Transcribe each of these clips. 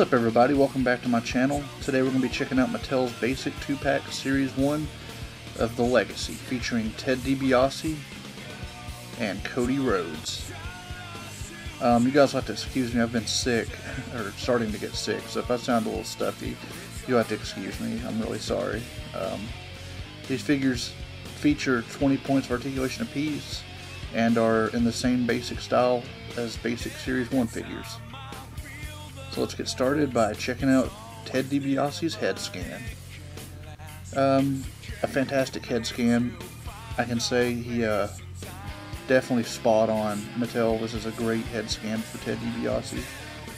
What's up everybody, welcome back to my channel. Today we're going to be checking out Mattel's basic 2-pack Series 1 of The Legacy, featuring Ted DiBiase and Cody Rhodes. You guys will have to excuse me, I've been sick, or starting to get sick, so if I sound a little stuffy, you'll have to excuse me, I'm really sorry. These figures feature 20 points of articulation apiece, and are in the same basic style as basic Series 1 figures. So let's get started by checking out Ted DiBiase's head scan. A fantastic head scan. I can say he definitely spot on. Mattel, this is a great head scan for Ted DiBiase. He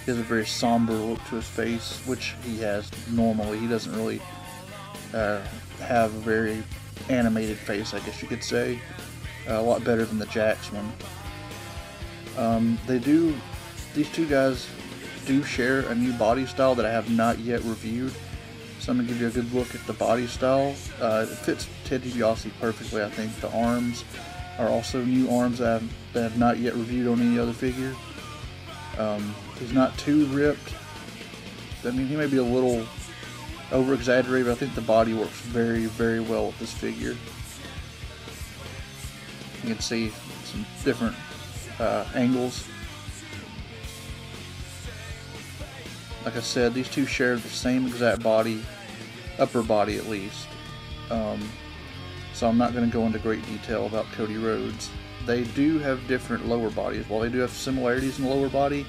has a very somber look to his face, which he has normally. He doesn't really have a very animated face, I guess you could say. A lot better than the Jakks one. These two guys do share a new body style that I have not yet reviewed, so I'm going to give you a good look at the body style. It fits Ted DiBiase perfectly, I think. The arms are also new arms that I have not yet reviewed on any other figure. He's not too ripped. I mean, he may be a little over exaggerated, but I think the body works very, very well with this figure. You can see some different angles. Like I said, these two share the same exact body, upper body at least. So I'm not going to go into great detail about Cody Rhodes. They do have different lower bodies. While they do have similarities in the lower body,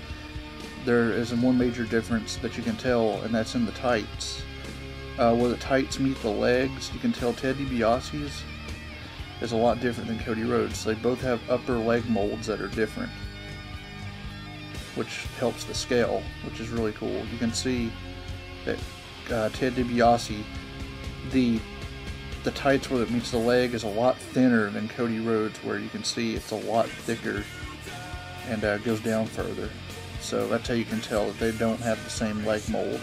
there is one major difference that you can tell, and that's in the tights. Where the tights meet the legs, you can tell Ted DiBiase's is a lot different than Cody Rhodes. They both have upper leg molds that are different, which helps the scale, which is really cool. You can see that Ted DiBiase, the tights where it meets the leg is a lot thinner than Cody Rhodes, where you can see it's a lot thicker and goes down further. So that's how you can tell that they don't have the same leg mold,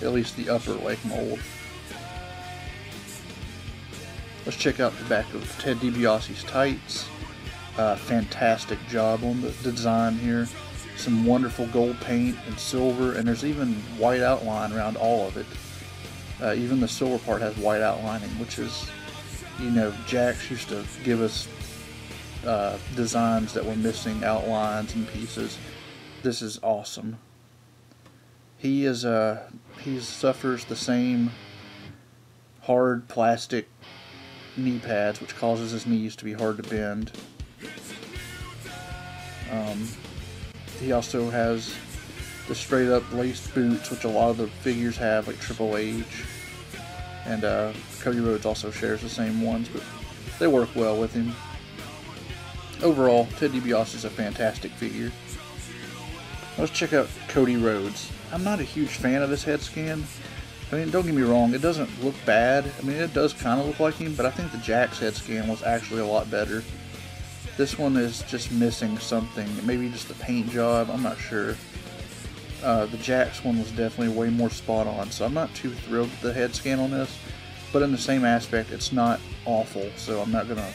at least the upper leg mold. Let's check out the back of Ted DiBiase's tights. Fantastic job on the design here. Some wonderful gold paint and silver, and there's even white outline around all of it. Even the silver part has white outlining, which is, you know, Jakks used to give us designs that were missing outlines and pieces. This is awesome. He suffers the same hard plastic knee pads, which causes his knees to be hard to bend. He also has the straight up laced boots, which a lot of the figures have, like Triple H. And Cody Rhodes also shares the same ones, but they work well with him. Overall, Ted DiBiase is a fantastic figure. Let's check out Cody Rhodes. I'm not a huge fan of this head scan. I mean, don't get me wrong, it doesn't look bad. I mean, it does kind of look like him, but I think the Jakks head scan was actually a lot better. This one is just missing something. Maybe just the paint job, I'm not sure. The Jakks one was definitely way more spot on, so I'm not too thrilled with the head scan on this. But in the same aspect, it's not awful, so I'm not gonna...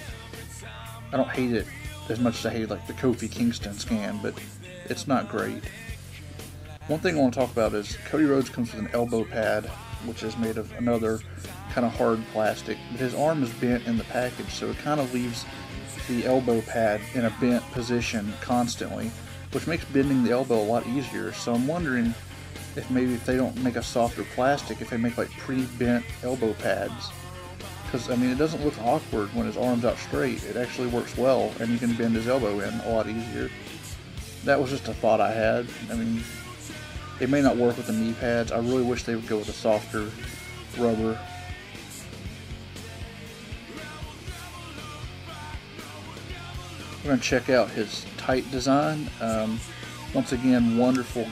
I don't hate it as much as I hate like the Kofi Kingston scan, but it's not great. One thing I want to talk about is Cody Rhodes comes with an elbow pad, which is made of another kind of hard plastic. But his arm is bent in the package, so it kind of leaves the elbow pad in a bent position constantly, which makes bending the elbow a lot easier. So I'm wondering if maybe if they don't make a softer plastic, if they make like pre-bent elbow pads. Because, I mean, it doesn't look awkward when his arm's out straight. It actually works well, and you can bend his elbow in a lot easier. That was just a thought I had. I mean, it may not work with the knee pads. I really wish they would go with a softer rubber. We're going to check out his tight design. Once again, wonderful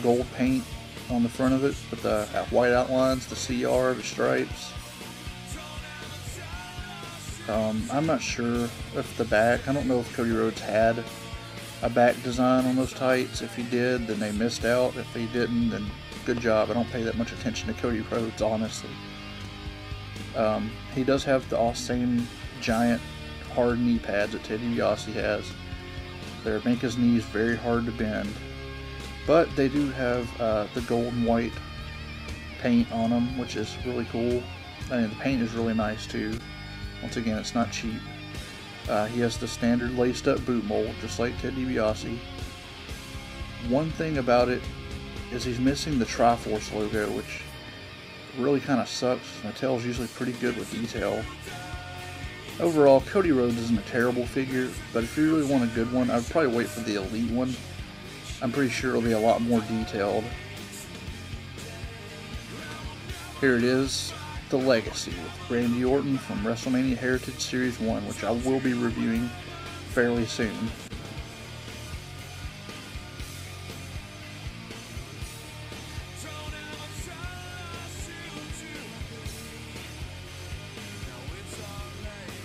gold paint on the front of it with the white outlines, the CR, the stripes. I'm not sure if the back, I don't know if Cody Rhodes had a back design on those tights. If he did, then they missed out. If he didn't, then good job. I don't pay that much attention to Cody Rhodes, honestly. He does have the same giant hard knee pads that Ted DiBiase has. They make his knees very hard to bend. But they do have the gold and white paint on them, which is really cool. And the paint is really nice too. Once again, it's not cheap. He has the standard laced up boot mold, just like Ted DiBiase. One thing about it is he's missing the Triforce logo, which really kind of sucks. Mattel's usually pretty good with detail. Overall, Cody Rhodes isn't a terrible figure, but if you really want a good one, I'd probably wait for the Elite one. I'm pretty sure it'll be a lot more detailed. Here it is, the Legacy with Randy Orton from WrestleMania Heritage Series 1, which I will be reviewing fairly soon.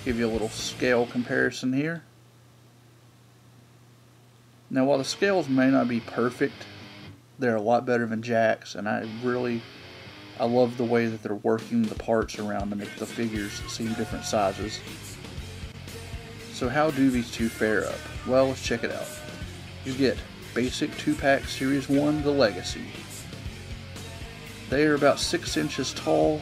Give you a little scale comparison here. Now, while the scales may not be perfect, they're a lot better than Jack's, and I love the way that they're working the parts around to make the figures seem different sizes. So how do these two fare up? Well, let's check it out. You get basic 2-pack Series 1, the Legacy. They are about 6 inches tall.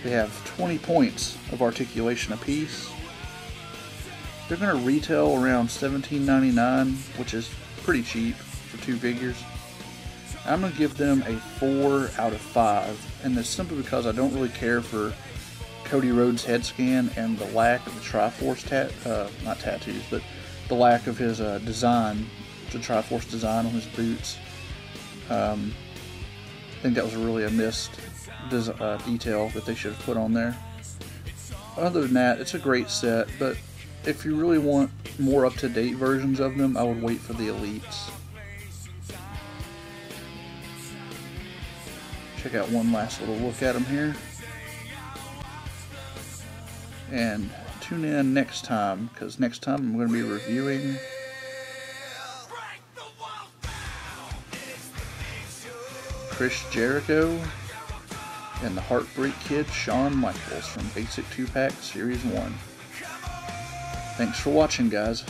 They have 20 points of articulation apiece. They're going to retail around $17.99, which is pretty cheap for 2 figures. I'm going to give them a 4 out of 5, and that's simply because I don't really care for Cody Rhodes' head scan and the lack of the Triforce not tattoos, but the lack of his design, the Triforce design on his boots. I think that was really a missed detail that they should have put on there. Other than that, it's a great set, but if you really want more up-to-date versions of them, I would wait for the Elites. Check out one last little look at them here. And tune in next time, because next time I'm going to be reviewing Chris Jericho and the Heartbreak Kid Shawn Michaels from Basic 2-Pack Series 1. Thanks for watching, guys.